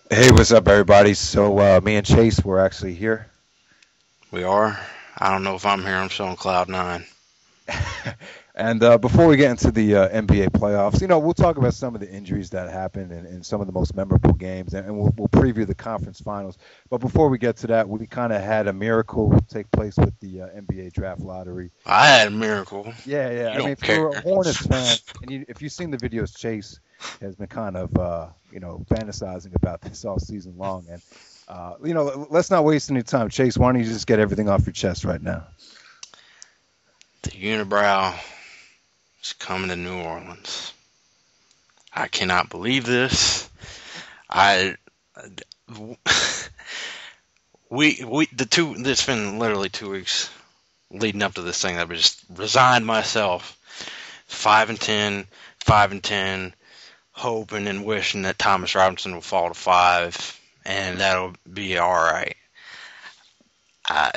Hey, what's up, everybody? So, me and Chase, we're actually here. We are. I don't know if I'm here. I'm still on cloud nine. And before we get into the NBA playoffs, we'll talk about some of the injuries that happened and some of the most memorable games, and we'll preview the conference finals. But before we get to that, we kind of had a miracle take place with the NBA draft lottery. I had a miracle. Yeah, yeah. You I mean, don't if care. you're a Hornets fan, and if you've seen the videos, Chase has been kind of, fantasizing about this all season long. And, let's not waste any time. Chase, why don't you just get everything off your chest right now? The unibrow is coming to New Orleans. I cannot believe this. I we the two. It's been literally 2 weeks leading up to this thing. I've just resigned myself. 5-10, 5-10, hoping and wishing that Thomas Robinson will fall to five, and that'll be all right. I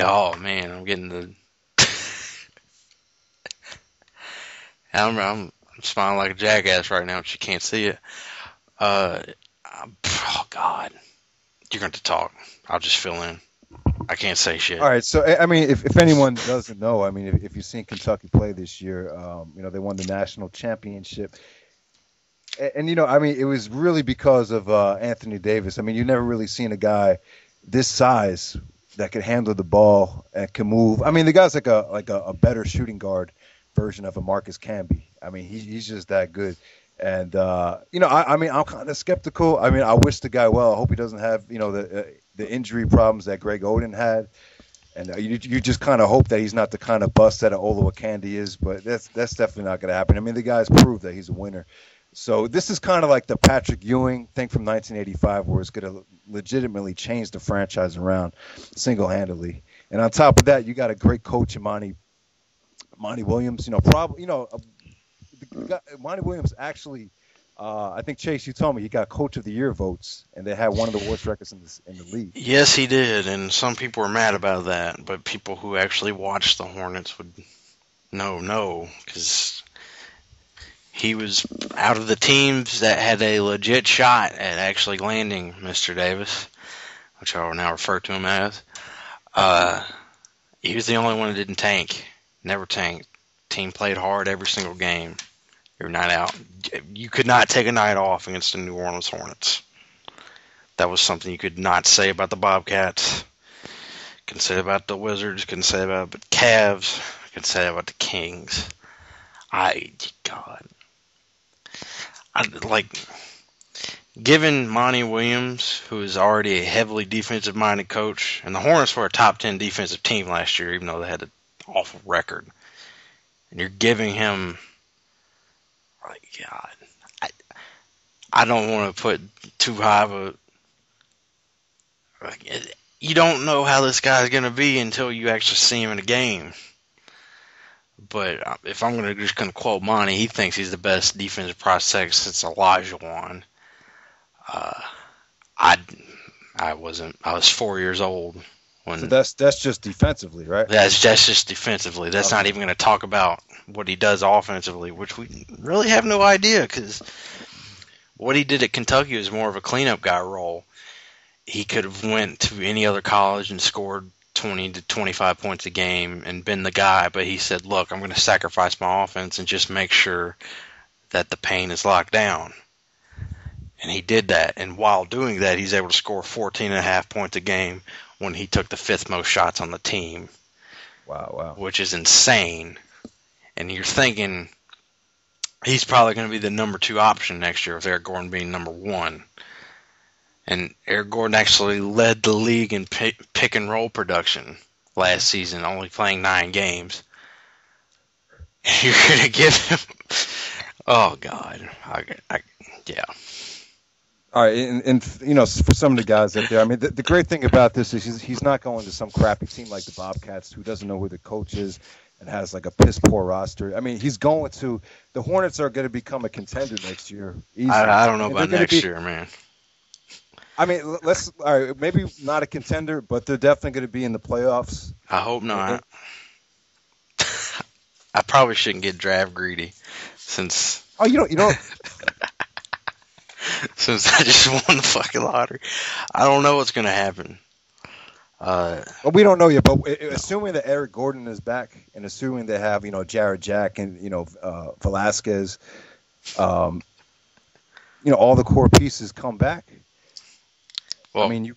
oh man, I'm getting the I'm smiling like a jackass right now, but you can't see it. Uh, oh God, you're going to talk. I'll just fill in. I can't say All shit. right. So, I mean, if anyone doesn't know, I mean, if you've seen Kentucky play this year, they won the national championship. And, I mean, it was really because of Anthony Davis. I mean, you never really seen a guy this size that could handle the ball and can move. I mean, the guy's like a better shooting guard version of a Marcus Camby. I mean, he's just that good. And I mean, I'm kind of skeptical. I mean, I wish the guy well. I hope he doesn't have the injury problems that Greg Oden had. And you just kind of hope that he's not the kind of bust that Olowokandi is, but that's definitely not going to happen. I mean, the guy's proved that he's a winner. So this is kind of like the Patrick Ewing thing from 1985, where it's going to legitimately change the franchise around single-handedly. And on top of that, you got a great coach, Monty Williams. Probably Monty Williams actually. I think Chase, you told me he got Coach of the Year votes, and they had one of the worst records in the league. Yes, he did, and some people were mad about that, but people who actually watched the Hornets would know no, because he was out of the teams that had a legit shot at actually landing Mr. Davis, which I will now refer to him as. Uh, he was the only one that didn't tank. Never tanked. Team played hard every single game. Every night out. You could not take a night off against the New Orleans Hornets. That was something you could not say about the Bobcats. Couldn't say about the Wizards. Couldn't say about the Cavs. Couldn't say about the Kings. God. Like, given Monty Williams, who is already a heavily defensive-minded coach, and the Hornets were a top 10 defensive team last year, even though they had an awful record, and you're giving him, like, God, I, I don't want to put too high of a, like, you don't know how this guy's going to be until you actually see him in a game. But if I'm going to just kind of quote Monty, he thinks he's the best defensive prospect since Elijah Wan. Uh, I I wasn't. I was 4 years old So when. that's just defensively, right? That's just defensively. That's not Okay. even going to talk about what he does offensively, which we really have no idea because what he did at Kentucky was more of a cleanup guy role. He could have went to any other college and scored 20 to 25 points a game and been the guy, but he said, "Look, I'm going to sacrifice my offense and just make sure that the paint is locked down." And he did that. And while doing that, he's able to score 14 and a half points a game when he took the fifth most shots on the team, Wow, wow. which is insane. And you're thinking he's probably going to be the number two option next year with Eric Gordon being number one. And Eric Gordon actually led the league in pick and roll production last season, only playing 9 games. And you're going to give him. Oh, God. Yeah. All right, and for some of the guys out there, I mean, the great thing about this is he's not going to some crappy team like the Bobcats who doesn't know who the coach is and has like a piss poor roster. I mean, he's going to the Hornets are going to become a contender next year easily. I don't know I mean, they're about going to next be. year, man. I mean, let's all right, maybe not a contender, but they're definitely going to be in the playoffs. I hope And, not. I probably shouldn't get draft greedy since oh, you don't. since I just won the fucking lottery. I don't know what's going to happen. Well, we don't know yet, but assuming that Eric Gordon is back, and assuming they have Jared Jack and Velasquez, all the core pieces come back. Well, I mean,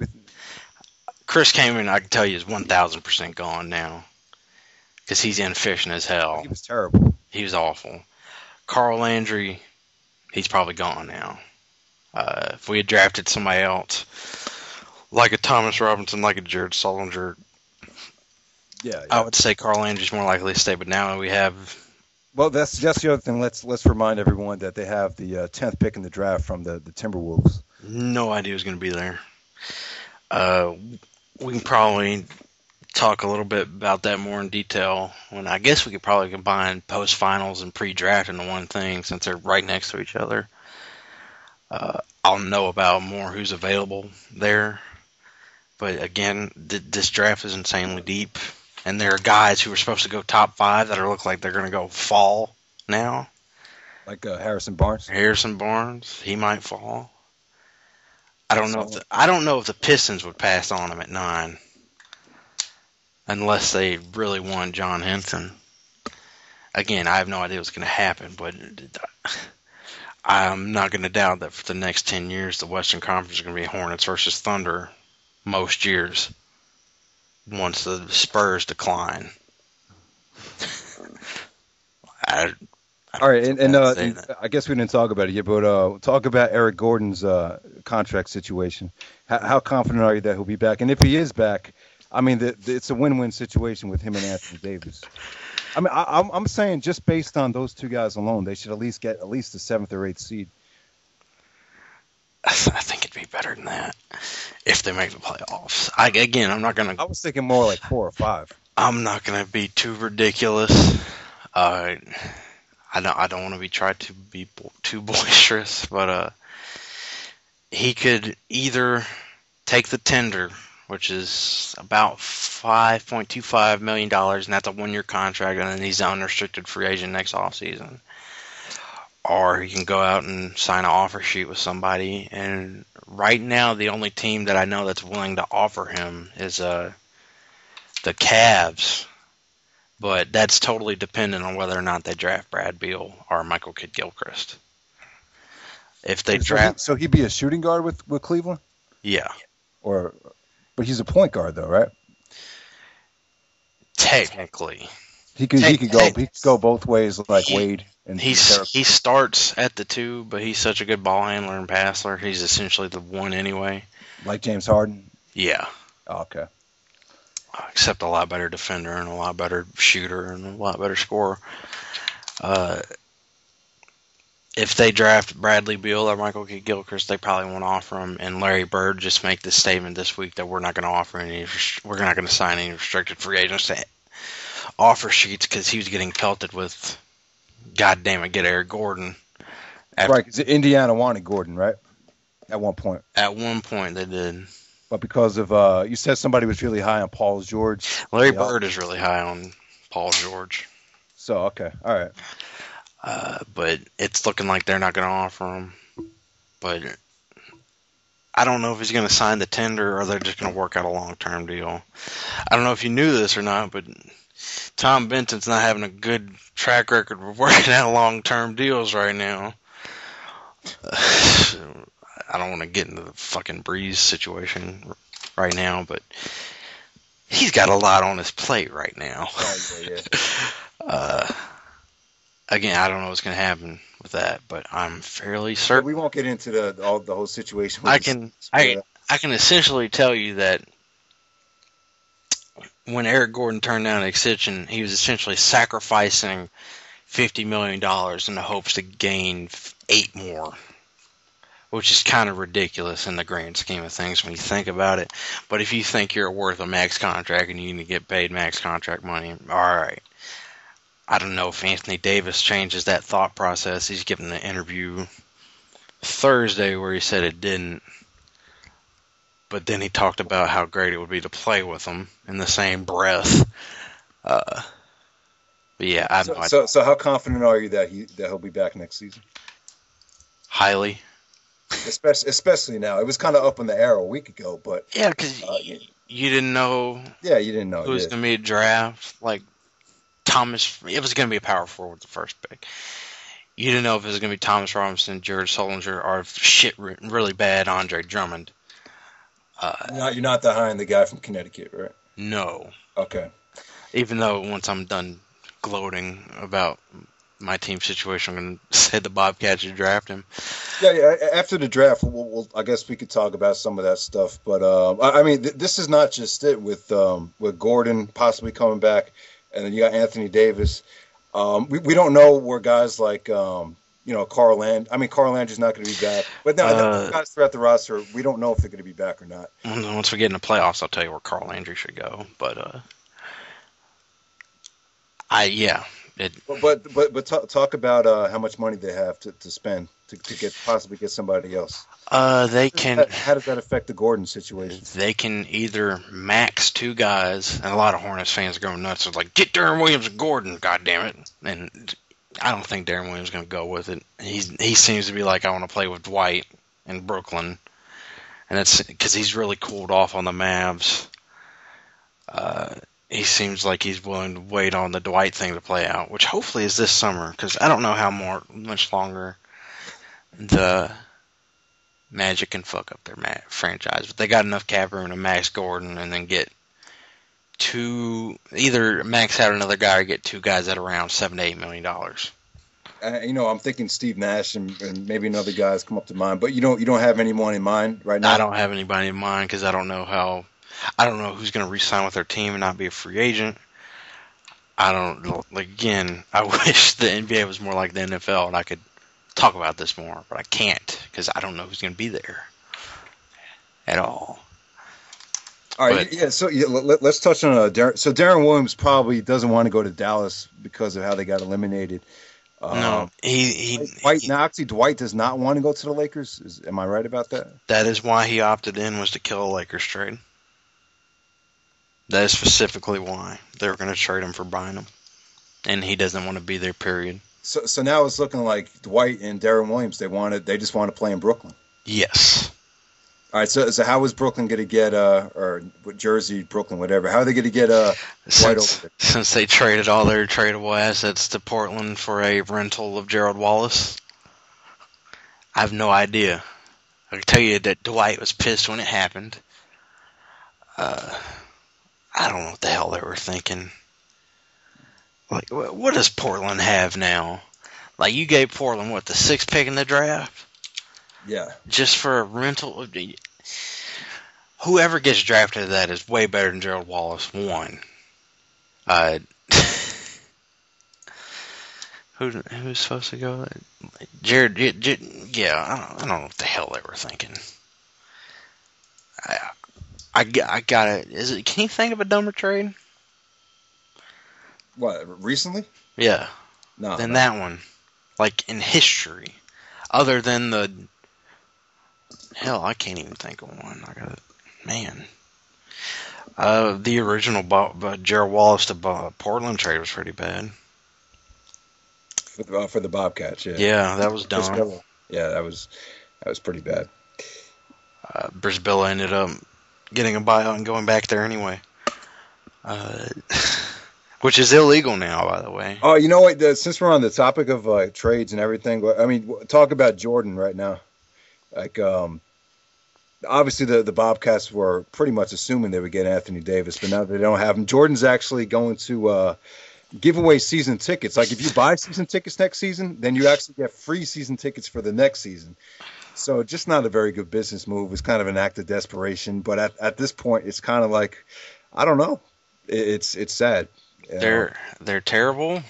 Chris Kaman, I can tell you, is 1,000% gone now because he's inefficient as hell. He was terrible. He was awful. Carl Landry, he's probably gone now. If we had drafted somebody else, like a Thomas Robinson, like a Jared Sullinger, I would say Carl Landry's more likely to stay. But now we have. Well, that's the other thing. Let's remind everyone that they have the 10th pick in the draft from the Timberwolves. No idea who's going to be there. We can probably talk a little bit about that more in detail. When I guess we could probably combine post finals and pre-draft into one thing since they're right next to each other. I'll know about more who's available there. But again, this draft is insanely deep. And there are guys who are supposed to go top 5 that look like they're going to go fall now. Like Harrison Barnes? Harrison Barnes, he might fall. I don't know if the Pistons would pass on him at 9. Unless they really want John Henson. Again, I have no idea what's going to happen, but I'm not going to doubt that for the next 10 years, the Western Conference is going to be Hornets versus Thunder most years once the Spurs decline. All right, and I guess we didn't talk about it yet, but talk about Eric Gordon's contract situation. How confident are you that he'll be back? And if he is back, I mean, it's a win-win situation with him and Anthony Davis. I mean, I'm saying just based on those two guys alone, they should at least get the 7th or 8th seed. I think it'd be better than that if they make the playoffs. I'm not gonna. I was thinking more like 4 or 5. I'm not gonna be too ridiculous. I don't want to be tried to be too boisterous, but he could either take the tender, which is about $5.25 million, and that's a 1-year contract, and then he's an unrestricted free agent next offseason. Or he can go out and sign an offer sheet with somebody. And right now, the only team that I know that's willing to offer him is the Cavs. But that's totally dependent on whether or not they draft Brad Beal or Michael Kidd-Gilchrist. If they draft, so he'd be a shooting guard with Cleveland. Yeah. But he's a point guard though, right? Technically, he could go both ways like Wade. And he starts at the 2, but he's such a good ball handler and passer. He's essentially the 1 anyway. Like James Harden. Yeah. Oh, okay. Except a lot better defender and a lot better shooter and a lot better scorer. If they draft Bradley Beal or Michael Kidd-Gilchrist, they probably won't offer him. And Larry Bird just make this statement this week that we're not going to offer we're not going to sign any restricted free agents to offer sheets because he was getting pelted with, God damn it, get Eric Gordon. Right, because Indiana wanted Gordon, right? At one point. At one point, they did. But because of, you said somebody was really high on Paul George. Larry Bird is really high on Paul George. So, okay. All right. But it's looking like they're not going to offer him. But I don't know if he's going to sign the tender or they're just going to work out a long-term deal. I don't know if you knew this or not, but Tom Benton's not having a good track record of working out long-term deals right now. I don't want to get into the fucking Breeze situation right now, but he's got a lot on his plate right now. Again, I don't know what's going to happen with that, but I'm fairly certain. We won't get into the whole situation. I can essentially tell you that when Eric Gordon turned down an extension, he was essentially sacrificing $50 million in the hopes to gain 8 more, which is kind of ridiculous in the grand scheme of things when you think about it. But if you think you're worth a max contract and you need to get paid max contract money, all right. I don't know if Anthony Davis changes that thought process. He's given an interview Thursday where he said it didn't. But then he talked about how great it would be to play with him in the same breath. But yeah, I have no idea. So how confident are you that he'll be back next season? Highly. especially now. It was kind of up in the air a week ago, but Yeah, because yeah, you didn't know yeah, you didn't know. who was Yeah, going to be a draft. Like Thomas, it was going to be a power forward with the first pick. You didn't know if it was going to be Thomas Robinson, Jared Solinger, or if shit really bad Andre Drummond. you're not that high on the guy from Connecticut, right? No. Okay. Even though once I'm done gloating about my team situation, I'm going to say the Bobcats should draft him. Yeah, yeah. After the draft, I guess we could talk about some of that stuff. But I mean, this is not just it with Gordon possibly coming back, and then you got Anthony Davis. We don't know where guys like Carl Land. I mean, Carl Landry's not going to be back, but no, guys throughout the roster, we don't know if they're going to be back or not. Once we get in the playoffs, I'll tell you where Carl Landry should go. But yeah. But talk about how much money they have to spend to possibly get somebody else. They can. How does that affect the Gordon situation? They can either max two guys, and a lot of Hornets fans are going nuts. It's like, get Darren Williams and Gordon, goddammit. And I don't think Darren Williams is going to go with it. He seems to be like, I want to play with Dwight in Brooklyn, and that's because he's really cooled off on the Mavs. He seems like he's willing to wait on the Dwight thing to play out, which hopefully is this summer, because I don't know how much longer the Magic can fuck up their franchise. But they got enough cap room to max Gordon and then get either max out another guy or get two guys at around $7 to $8 million. I'm thinking Steve Nash and maybe another guys come up to mind, but you don't have anyone in mind right now. I don't have anybody in mind because I don't know who's going to re-sign with their team and not be a free agent. I wish the NBA was more like the NFL and I could talk about this more, but I can't because I don't know who's going to be there at all. All right, let's touch on Darren. So Darren Williams probably doesn't want to go to Dallas because of how they got eliminated. No, Dwight does not want to go to the Lakers. Am I right about that? That is why he opted in, was to kill a Lakers trade. That is specifically why they were going to trade him for Bynum, and he doesn't want to be there. Period. So now it's looking like Dwight and Darren Williams. They just want to play in Brooklyn. Yes. All right. So how is Brooklyn going to get or Jersey, Brooklyn, whatever? How are they going to get Dwight over there? Since they traded all their tradable assets to Portland for a rental of Gerald Wallace? I have no idea. I can tell you that Dwight was pissed when it happened. I don't know what the hell they were thinking. Like, what does Portland have now? Like, you gave Portland, the 6th pick in the draft? Yeah. Just for a rental? Whoever gets drafted to that is way better than Gerald Wallace, one. Who's supposed to go? Jared, yeah, I don't know what the hell they were thinking. I got it. Can you think of a dumber trade? What, recently? Yeah. No. Than that one. Like, in history. Other than the... Hell, I can't even think of one. Man. The original Gerald Wallace to Portland trade was pretty bad. For the Bobcats, yeah. Yeah, that was dumb. Yeah, that was pretty bad. Brisbilla ended up getting a buyout and going back there anyway. Which is illegal now, by the way. Oh, you know what? Since we're on the topic of trades and everything, I mean, talk about Jordan right now. Like, obviously the Bobcats were pretty much assuming they would get Anthony Davis, but now they don't have him. Jordan's actually going to give away season tickets. Like, if you buy season tickets next season, then you actually get free season tickets for the next season. So just not a very good business move. It's kind of an act of desperation. But at this point, it's kind of like, I don't know. It's sad. They're terrible.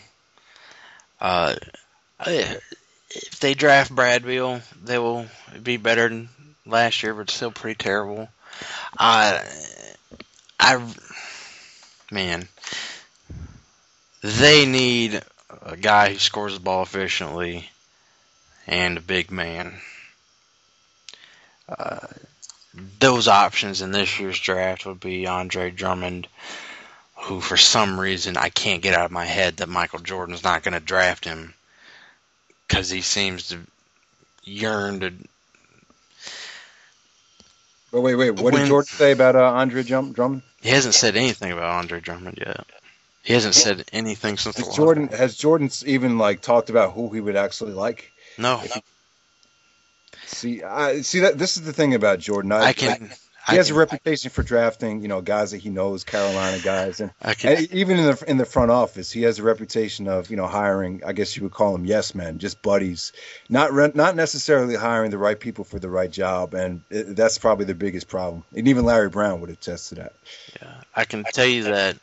If they draft Brad Beal, they will be better than last year, but still pretty terrible. Man, they need a guy who scores the ball efficiently and a big man. Those options in this year's draft would be Andre Drummond, who for some reason I can't get out of my head that Michael Jordan's not going to draft him because he seems to yearn to Oh, wait. What did When Jordan say about Andre Drummond? he hasn't said anything about Andre Drummond yet. He hasn't said anything since the lockout. Has Jordan even like talked about who he would actually like? No, See that this is the thing about Jordan. I can. He I has a can. reputation for drafting, guys that he knows, Carolina guys, and, I can. even in the front office, he has a reputation of hiring. I guess you would call them yes men, just buddies, not necessarily hiring the right people for the right job, and that's probably the biggest problem. And even Larry Brown would attest to that. Yeah, I can tell you that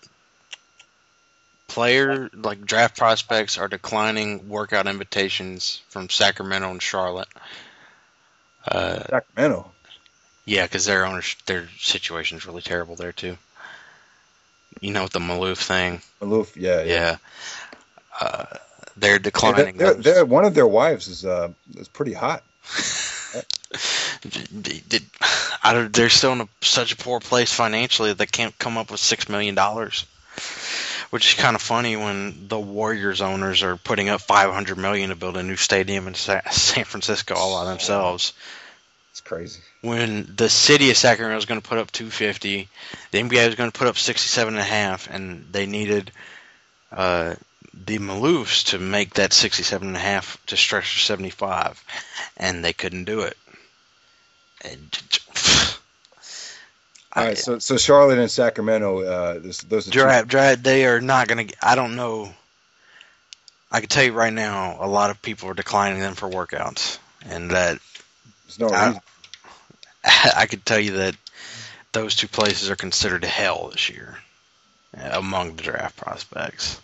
draft prospects are declining workout invitations from Sacramento and Charlotte. Sacramento. Yeah, because their situation is really terrible there too. You know, with the Maloof thing. Maloof, yeah. Yeah. They're declining. They're one of their wives is pretty hot. They're still in such a poor place financially that they can't come up with $6 million. Which is kind of funny when the Warriors owners are putting up $500 million to build a new stadium in San Francisco all by themselves. It's crazy. When the city of Sacramento is going to put up 250, the NBA is going to put up 67.5, and they needed the Maloofs to make that 67.5 to stretch to 75, and they couldn't do it. All right, so Charlotte and Sacramento, those are draft. They are not going to. I don't know. I can tell you right now, a lot of people are declining them for workouts, and that there's no reason. I could tell you that those two places are considered hell this year among the draft prospects.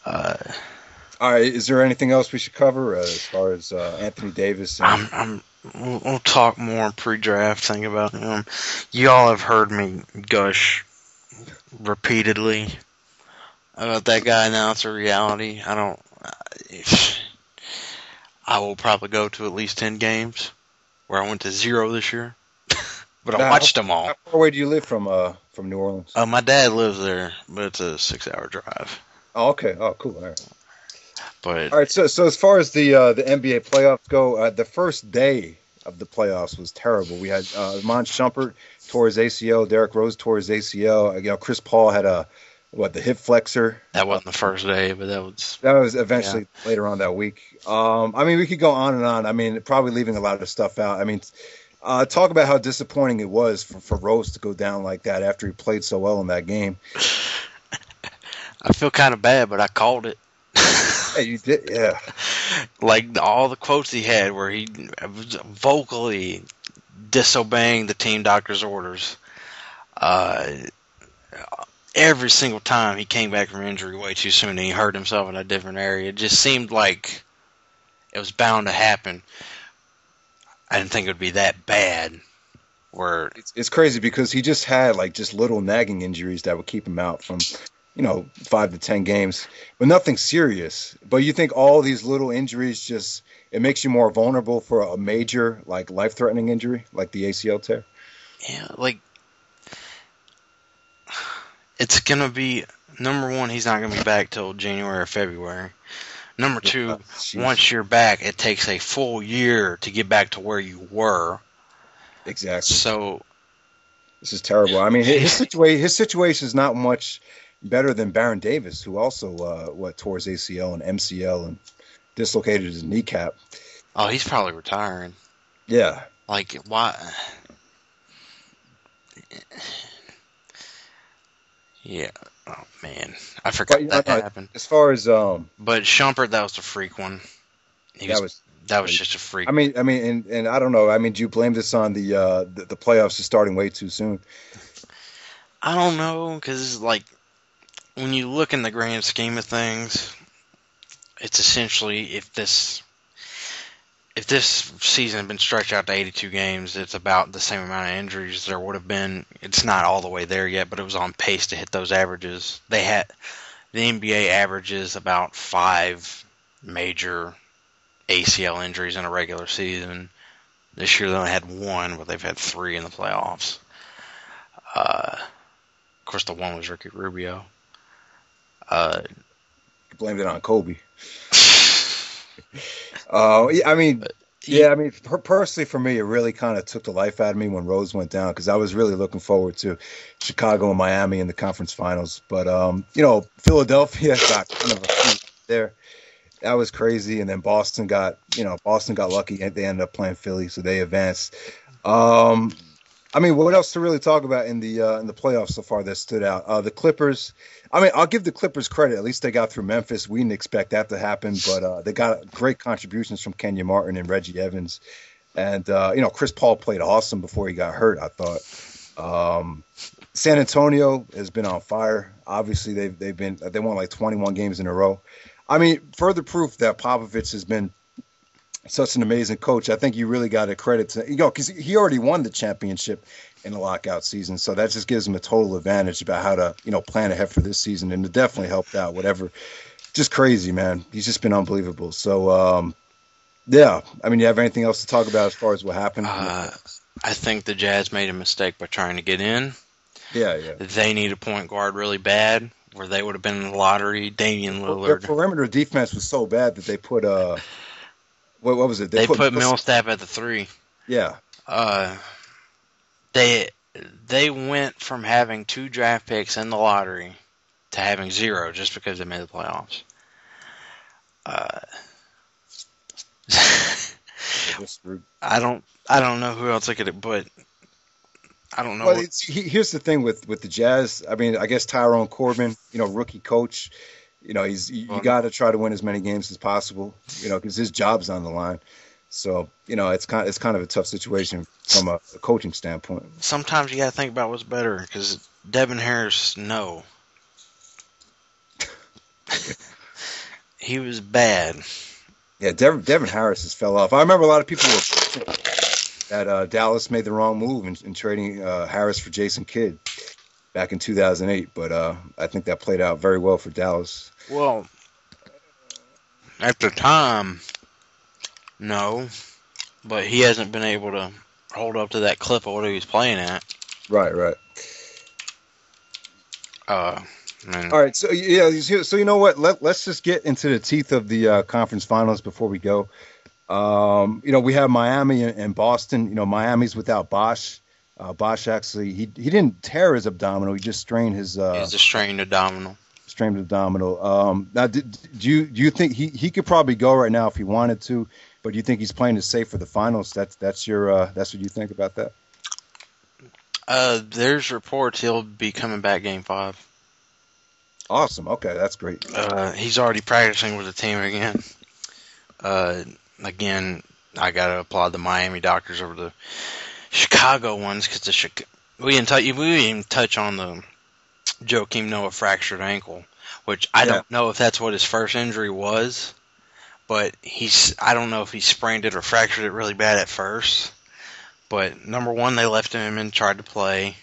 All right, is there anything else we should cover as far as Anthony Davis? We'll talk more pre-draft thing about him. You all have heard me gush repeatedly about that guy. Now it's a reality. I will probably go to at least 10 games where I went to 0 this year. But I watched them all. How far away do you live from New Orleans? My dad lives there, but it's a 6-hour drive. Oh, okay. Oh, cool. All right. But all right. So as far as the NBA playoffs go, the first day of the playoffs was terrible. We had Iman Shumpert tore his ACL, Derrick Rose tore his ACL. Chris Paul had the hip flexor. That wasn't the first day, but that was eventually later on that week. We could go on and on. Probably leaving a lot of stuff out. Talk about how disappointing it was for Rose to go down like that after he played so well in that game. I feel kind of bad, but I called it. Yeah, you did, yeah. Like all the quotes he had where he was vocally disobeying the team doctor's orders. Every single time he came back from injury way too soon and he hurt himself in a different area. It just seemed like it was bound to happen. I didn't think it would be that bad. Where it's crazy because he just had just little nagging injuries that would keep him out from 5 to 10 games, but nothing serious. But you think all these little injuries it makes you more vulnerable for a major life-threatening injury like the ACL tear? Yeah, it's gonna be number one. He's not gonna be back till January or February. Number two, once you're back, it takes a full year to get back to where you were. Exactly. So this is terrible. His situation is not much better than Baron Davis, who also tore his ACL and MCL and dislocated his kneecap. Oh, he's probably retiring. Yeah. Why? Yeah. Oh man, I forgot that happened. As far as but Shumpert, that was the freak one. That was just a freak. And I don't know. Do you blame this on the playoffs just starting way too soon? I don't know, because when you look in the grand scheme of things, it's essentially if this season had been stretched out to 82 games, it's about the same amount of injuries there would have been. It's not all the way there yet, but it was on pace to hit those averages. The NBA averages about 5 major ACL injuries in a regular season. This year they only had 1, but they've had 3 in the playoffs. Of course, the one was Ricky Rubio. Blamed it on Kobe. Yeah, I mean, personally for me, it really kind of took the life out of me when Rose went down because I was really looking forward to Chicago and Miami in the conference finals. But Philadelphia got kind of a few there. That was crazy, and then Boston got lucky and they ended up playing Philly, so they advanced. Um, I mean, what else to really talk about in the playoffs so far that stood out? The Clippers. I mean, I'll give the Clippers credit. At least they got through Memphis. We didn't expect that to happen, but they got great contributions from Kenya Martin and Reggie Evans, and Chris Paul played awesome before he got hurt. I thought. San Antonio has been on fire. Obviously, they won like 21 games in a row. I mean, further proof that Popovich has been such an amazing coach. I think you really got to credit to because he already won the championship in the lockout season, so that just gives him a total advantage about how to plan ahead for this season, and it definitely helped out. Whatever, just crazy, man. He's just been unbelievable. So yeah, I mean, you have anything else to talk about as far as what happened? I think the Jazz made a mistake by trying to get in. Yeah. They need a point guard really bad, where they would have been in the lottery. Damian Lillard. Their perimeter defense was so bad that they put what was it? They put Millsap at the 3. Yeah. They went from having 2 draft picks in the lottery to having 0 just because they made the playoffs. I don't know who else I could, but I don't know. Well, here's the thing with the Jazz. I mean, I guess Tyrone Corbin, rookie coach, you got to try to win as many games as possible, because his job's on the line. So, it's kind of a tough situation from a coaching standpoint. Sometimes you got to think about what's better, because Devin Harris, no. He was bad. Yeah, Devin Harris has fell off. I remember a lot of people were that Dallas made the wrong move in trading Harris for Jason Kidd back in 2008, but I think that played out very well for Dallas. Well, at the time, no, but he hasn't been able to hold up to that clip of what he was playing at. Right. Man. All right, so you know what? Let's just get into the teeth of the conference finals before we go. We have Miami and Boston. Miami's without Bosh. Bosh actually he didn't tear his abdominal. He just strained his. It's a strained abdominal. Strained abdominal. Now, do you think he could probably go right now if he wanted to? But do you think he's playing it safe for the finals? That's what you think about that? There's reports he'll be coming back Game 5. Awesome. Okay, that's great. He's already practicing with the team again. Again, I gotta applaud the Miami doctors over the Chicago ones because we didn't even touch on the Joakim Noah fractured ankle, which I don't know if that's what his first injury was, but I don't know if he sprained it or fractured it really bad at first. But number one, they left him and tried to play,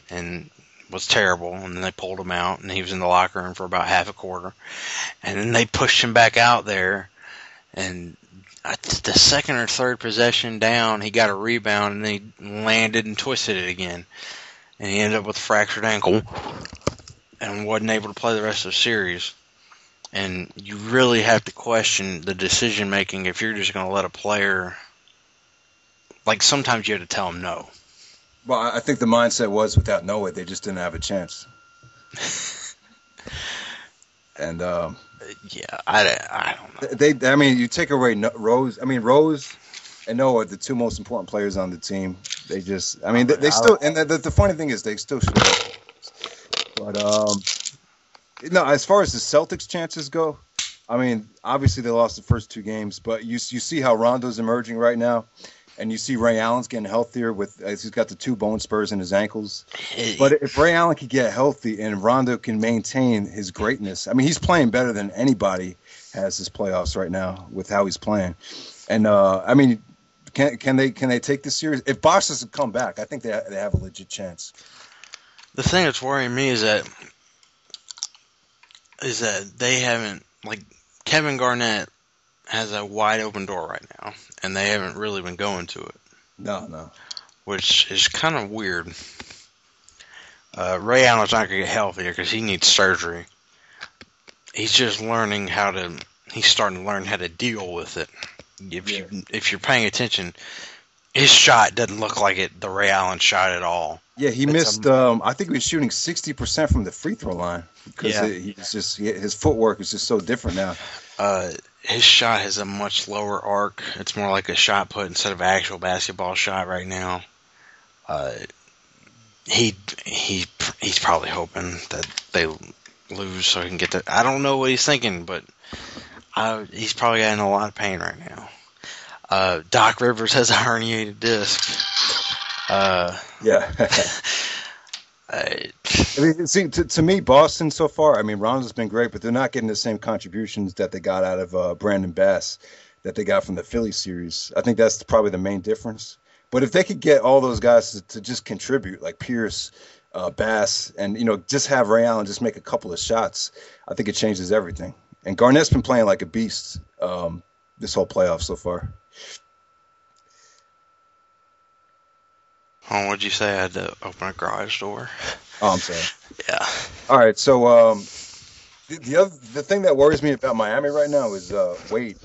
and was terrible, and then they pulled him out, and he was in the locker room for about half a quarter, and then they pushed him back out there, and the second or third possession down, he got a rebound, and then he landed and twisted it again, and he ended up with a fractured ankle, and wasn't able to play the rest of the series. And you really have to question the decision making if you're just going to let a player, like sometimes you have to tell him no. Well, I think the mindset was without Noah, they just didn't have a chance. And yeah, I don't know. You take away Rose. I mean, Rose and Noah are the 2 most important players on the team. They just, they still. And the funny thing is, they still should have. But as far as the Celtics' chances go, obviously they lost the first 2 games, but you see how Rondo's emerging right now. And you see Ray Allen's getting healthier he's got the 2 bone spurs in his ankles. But if Ray Allen can get healthy and Rondo can maintain his greatness, he's playing better than anybody has this playoffs right now with how he's playing. And can they take this series? If Bosh doesn't come back, I think they have a legit chance. The thing that's worrying me is that they haven't, like, Kevin Garnett has a wide open door right now, and they haven't really been going to it. No. Which is kind of weird. Ray Allen's not going to get healthier because he needs surgery. He's just starting to learn how to deal with it. If you're paying attention, his shot doesn't look like the Ray Allen shot at all. Yeah, he missed. I think he was shooting 60% from the free throw line because his footwork is just so different now. His shot has a much lower arc. It's more like a shot put instead of an actual basketball shot right now. He's probably hoping that they lose so he can get that. I don't know what he's thinking, but he's probably in a lot of pain right now. Doc Rivers has a herniated disc. Yeah. I mean, see, to me, Boston so far, I mean, Rondo's been great, but they're not getting the same contributions that they got out of Brandon Bass that they got from the Philly series. I think that's probably the main difference. But if they could get all those guys to just contribute, like Pierce, Bass, and, just have Ray Allen just make a couple of shots, I think it changes everything. And Garnett's been playing like a beast this whole playoff so far. Oh, what'd you say? I had to open a garage door. Oh, I'm sorry. Yeah. All right. So the thing that worries me about Miami right now is Wade.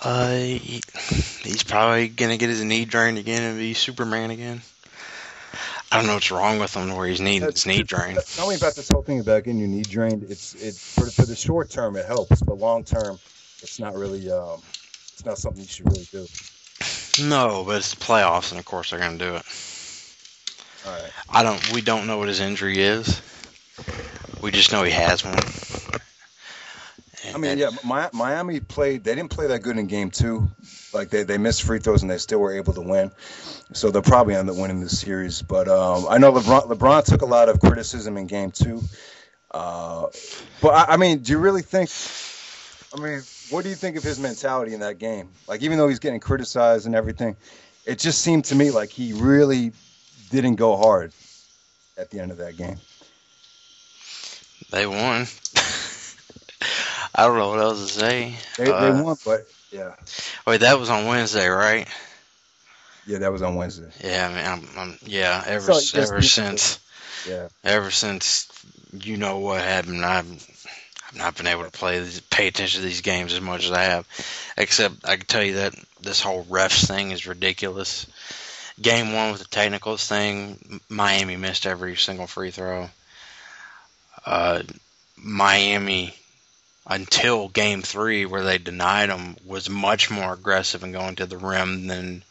He's probably gonna get his knee drained again and be Superman again. I don't know what's wrong with him where he's needing his knee drained. Tell me about this whole thing about getting your knee drained. It's for the short term it helps, but long term it's not really it's not something you should really do. No, but it's the playoffs, and of course they're going to do it. All right. We don't know what his injury is. We just know he has one. I mean, yeah, Miami played. They didn't play that good in game 2. Like they missed free throws and they still were able to win. So they'll probably end up winning this series. But I know LeBron took a lot of criticism in game 2. But I mean, do you really think? I mean, what do you think of his mentality in that game? Like, even though he's getting criticized and everything, it just seemed to me like he really didn't go hard at the end of that game. They won. I don't know what else to say. They won, but yeah. Wait, that was on Wednesday, right? Yeah, that was on Wednesday. Yeah, I mean, ever since you know what happened, I've not been able to pay attention to these games as much as I have. Except I can tell you that this whole refs thing is ridiculous. Game 1 with the technicals thing, Miami missed every single free throw. Miami, until game 3 where they denied them, was much more aggressive in going to the rim than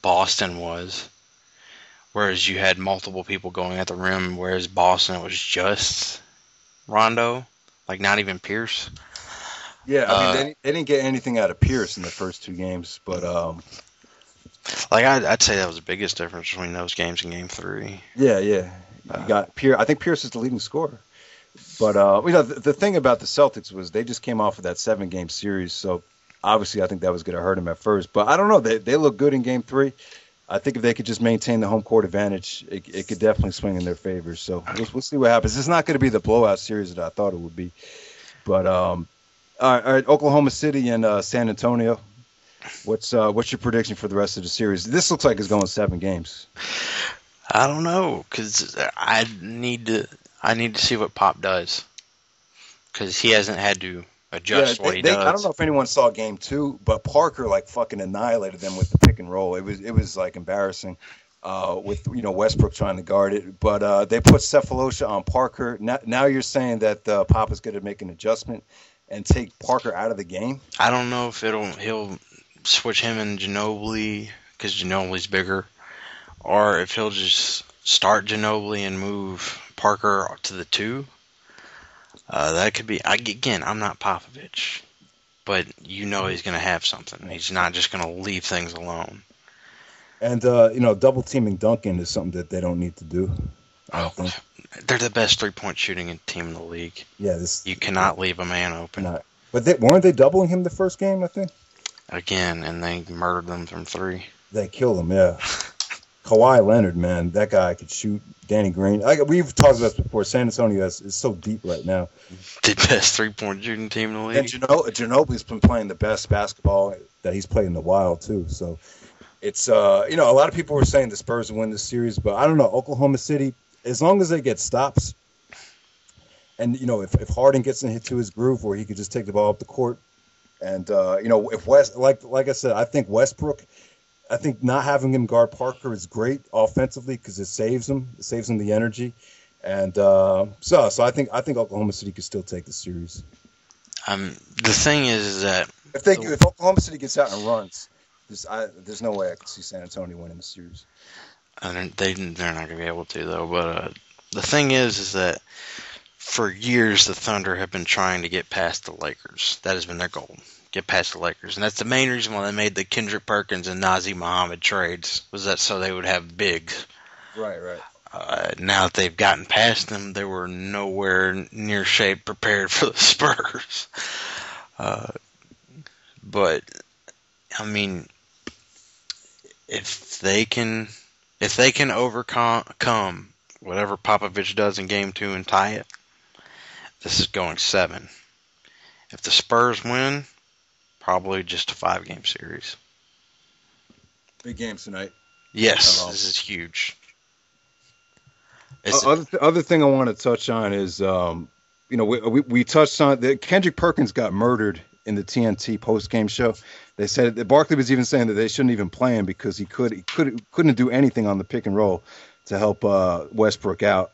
Boston was. Whereas you had multiple people going at the rim, whereas Boston, it was just Rondo. Like, not even Pierce. Yeah, I mean, they didn't get anything out of Pierce in the first 2 games, but I'd say that was the biggest difference between those games and Game 3. Yeah. You got Pierce. I think Pierce is the leading scorer. But the thing about the Celtics was they just came off of that 7-game series, so obviously I think that was going to hurt them at first. But I don't know. They look good in Game 3. I think if they could just maintain the home court advantage, it could definitely swing in their favor. So we'll see what happens. It's not going to be the blowout series that I thought it would be. But all right, Oklahoma City and San Antonio. What's your prediction for the rest of the series? This looks like it's going 7 games. I don't know, because I need to see what Pop does, because he hasn't had to adjust what he does. I don't know if anyone saw game 2, but Parker fucking annihilated them with the pick and roll. It was like embarrassing with Westbrook trying to guard it. But they put Cephalosha on Parker. Now you're saying that Pop is going to make an adjustment and take Parker out of the game? I don't know if he'll switch him and Ginobili because Ginobili's bigger, or if he'll just start Ginobili and move Parker to the 2. That could be. Again, I'm not Popovich, but he's going to have something. He's not just going to leave things alone. And double teaming Duncan is something that they don't need to do. I don't think. They're the best 3-point shooting team in the league. Yeah, you cannot leave a man open. But weren't they doubling him the first game? I think. Again, and they murdered them from 3. They killed him. Yeah. Kawhi Leonard, man, that guy could shoot. Danny Green. We've talked about this before. San Antonio is so deep right now. The best 3-point shooting team in the league. And Ginobili's been playing the best basketball that he's played in a while too. So it's a lot of people were saying the Spurs will win this series, but I don't know. Oklahoma City, as long as they get stops, and if Harden gets into his groove where he could just take the ball up the court, And if like I said, I think Westbrook. I think not having him guard Parker is great offensively because it saves him. It saves him the energy. And so I think Oklahoma City could still take the series. The thing is that If Oklahoma City gets out and runs, there's no way I could see San Antonio winning the series. they're not going to be able to though. But the thing is that for years the Thunder have been trying to get past the Lakers. That has been their goal. Get past the Lakers, and that's the main reason why they made the Kendrick Perkins and Nazir Muhammad trades, was that so they would have bigs. Right, right. Now that they've gotten past them, they were nowhere near shape prepared for the Spurs. But I mean, if they can overcome whatever Popovich does in Game 2 and tie it, this is going 7. If the Spurs win, probably just a 5-game series. Big games tonight. Yes, this is huge. Other thing I want to touch on is, we touched on that Kendrick Perkins got murdered in the TNT post-game show. They said that Barkley was even saying that they shouldn't even play him because he couldn't do anything on the pick and roll to help Westbrook out.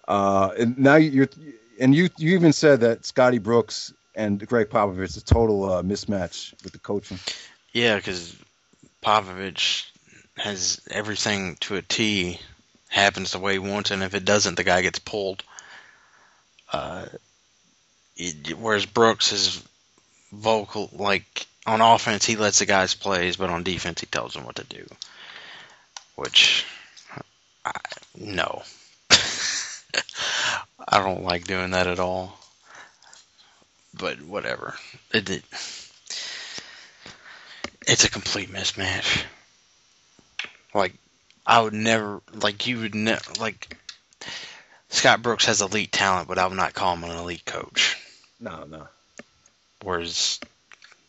And now you even said that Scotty Brooks and Greg Popovich is a total mismatch with the coaching. Yeah, because Popovich has everything to a T, happens the way he wants, and if it doesn't, the guy gets pulled. Whereas Brooks is vocal, like on offense he lets the guys play, but on defense he tells them what to do. Which, no. I don't like doing that at all. But whatever. It's a complete mismatch. Like, I would never, like, you would never, like, Scott Brooks has elite talent, but I would not call him an elite coach. No. Whereas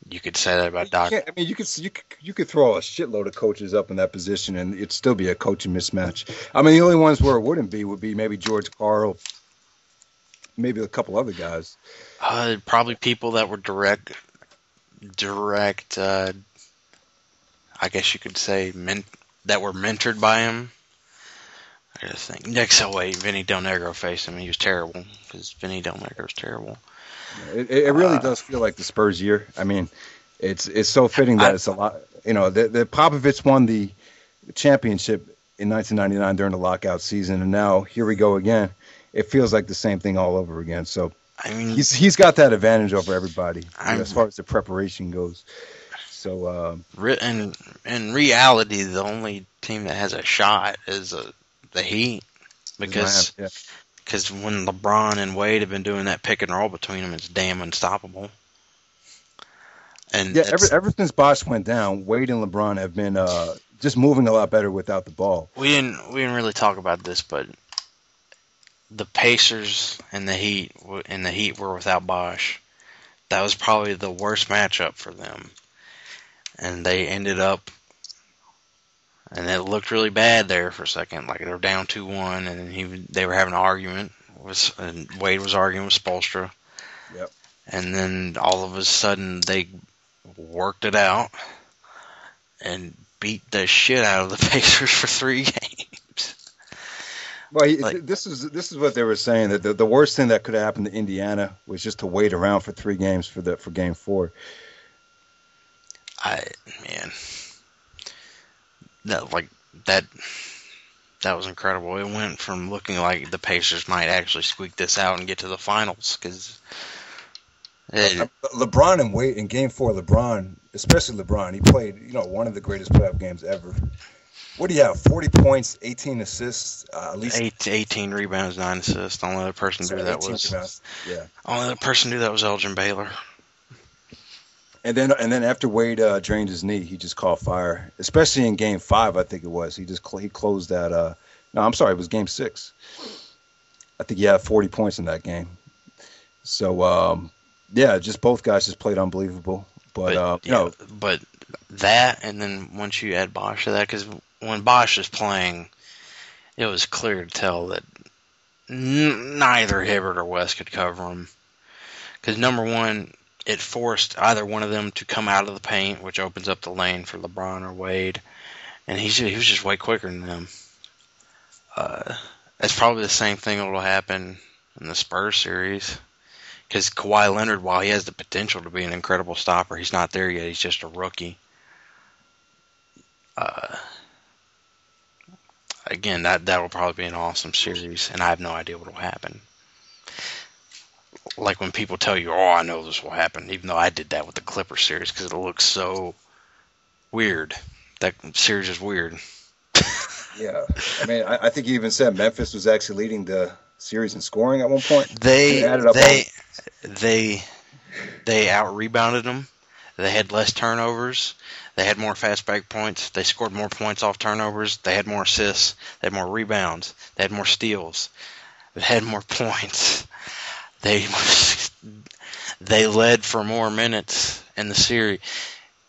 you could say that about Doc. I mean, you could throw a shitload of coaches up in that position, and it'd still be a coaching mismatch. I mean, the only ones where it wouldn't be would be maybe George Karl, maybe a couple other guys. Probably people that were direct. I guess you could say that were mentored by him. I gotta think. Next, Vinny Del Negro faced him. He was terrible because Vinny Del Negro was terrible. It really does feel like the Spurs year. I mean, it's so fitting that it's a lot. The Popovich won the championship in 1999 during the lockout season, and now here we go again. It feels like the same thing all over again. So I mean, he's got that advantage over everybody as far as the preparation goes. So in reality, the only team that has a shot is the Heat, because when LeBron and Wade have been doing that pick and roll between them, it's damn unstoppable. And ever since Bosh went down, Wade and LeBron have been just moving a lot better without the ball. We didn't really talk about this, but the Pacers and the Heat were without Bosh. That was probably the worst matchup for them. And they ended up, and it looked really bad there for a second. Like they were down 2-1, and they were having an argument. And Wade was arguing with Spoelstra. Yep. And then all of a sudden they worked it out and beat the shit out of the Pacers for 3 games. Well, this is what they were saying, that the worst thing that could have happened to Indiana was just to wait around for 3 games for Game 4. That was incredible. It went from looking like the Pacers might actually squeak this out and get to the finals, because LeBron and Wade in Game 4, especially LeBron, he played one of the greatest playoff games ever. What do you have? 40 points, 18 assists, at least 18 rebounds, 9 assists. The only other person to do that was Elgin Baylor. And then after Wade drained his knee, he just caught fire. Especially in Game 5, I think it was. He closed that. No, I'm sorry, it was Game 6. I think he had 40 points in that game. So just both guys just played unbelievable. But that, and then once you add Bosh to that, because when Bosh was playing, it was clear to tell that neither Hibbert or West could cover him. Because number one, it forced either one of them to come out of the paint, which opens up the lane for LeBron or Wade, and he was just way quicker than them. That's probably the same thing that will happen in the Spurs series, because Kawhi Leonard, while he has the potential to be an incredible stopper, he's not there yet. He's just a rookie. Again, that will probably be an awesome series, and I have no idea what will happen. Like when people tell you, "Oh, I know this will happen," even though I did that with the Clippers series because it looks so weird. That series is weird. Yeah, I mean, I think you even said Memphis was actually leading the series in scoring at one point. They added up out rebounded them. They had less turnovers. They had more fast break points. They scored more points off turnovers. They had more assists. They had more rebounds. They had more steals. They had more points. They led for more minutes in the series.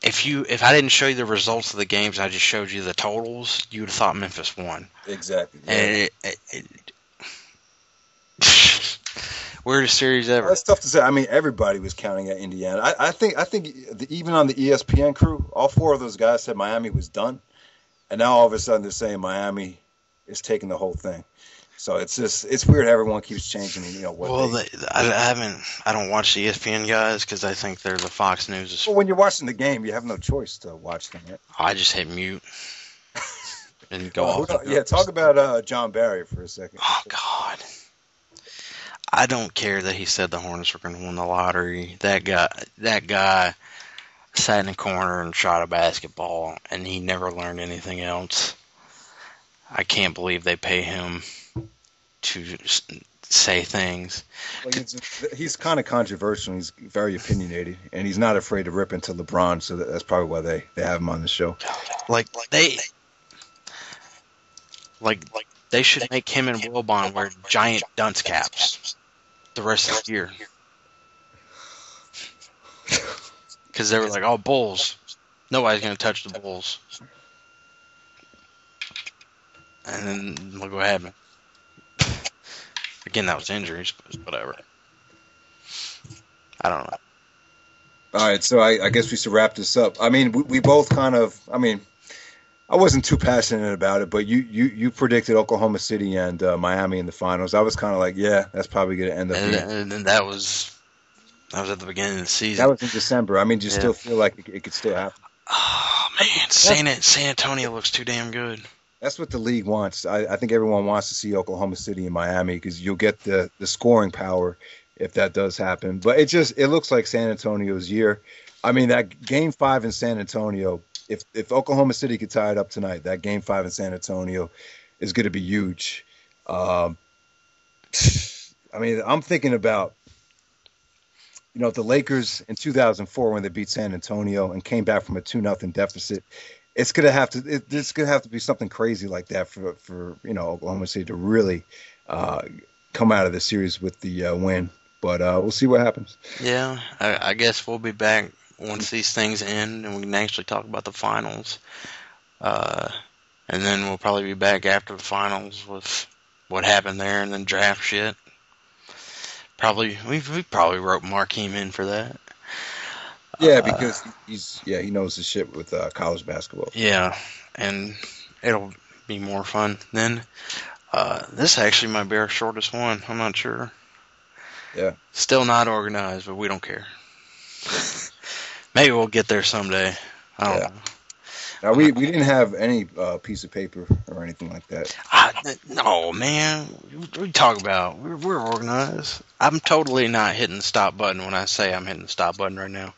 If I didn't show you the results of the games, I just showed you the totals, you would have thought Memphis won. Exactly. Yeah. And weirdest series ever. That's tough to say. I mean, everybody was counting at Indiana. I think even on the ESPN crew, all four of those guys said Miami was done, and now all of a sudden they're saying Miami is taking the whole thing. So it's weird. Everyone keeps changing. I don't watch the ESPN guys because I think they're the Fox News. Well, when you're watching the game, you have no choice to watch them. Right? I just hit mute and go off. Yeah, talk about John Barry for a second. Oh God, I don't care that he said the Hornets were going to win the lottery. That guy sat in the corner and shot a basketball, and he never learned anything else. I can't believe they pay him to say things. Well, he's kind of controversial. He's very opinionated, and he's not afraid to rip into LeBron. So that's probably why they have him on the show. They should make him and Wilbon wear giant dunce caps the rest of the year. Because they were like, "Oh, Bulls, nobody's gonna touch the Bulls." And then look what happened. Again, that was injuries, but whatever. I don't know. All right, so I guess we should wrap this up. I mean, we both kind of. I mean, I wasn't too passionate about it, but you predicted Oklahoma City and Miami in the finals. I was kind of like, yeah, that's probably going to end up. And that was at the beginning of the season. That was in December. I mean, do you still feel like it could still happen? Oh man, San Antonio looks too damn good. That's what the league wants. I think everyone wants to see Oklahoma City and Miami because you'll get the scoring power if that does happen. But it looks like San Antonio's year. I mean, that Game 5 in San Antonio, if Oklahoma City could tie it up tonight, that Game 5 in San Antonio is going to be huge. I mean, I'm thinking about, the Lakers in 2004 when they beat San Antonio and came back from a 2-0 deficit. It's gonna have to be something crazy like that for Oklahoma City to really come out of the series with the win. But we'll see what happens. Yeah, I guess we'll be back once these things end and we can actually talk about the finals. And then we'll probably be back after the finals with what happened there and then draft shit. We probably wrote Markeem in for that. Yeah, because he knows his shit with college basketball. Yeah, and it'll be more fun then. This actually might be our shortest one. I'm not sure. Yeah. Still not organized, but we don't care. Maybe we'll get there someday. I don't know. Now, we didn't have any piece of paper or anything like that. No, man. We talk about we're organized. I'm totally not hitting the stop button when I say I'm hitting the stop button right now.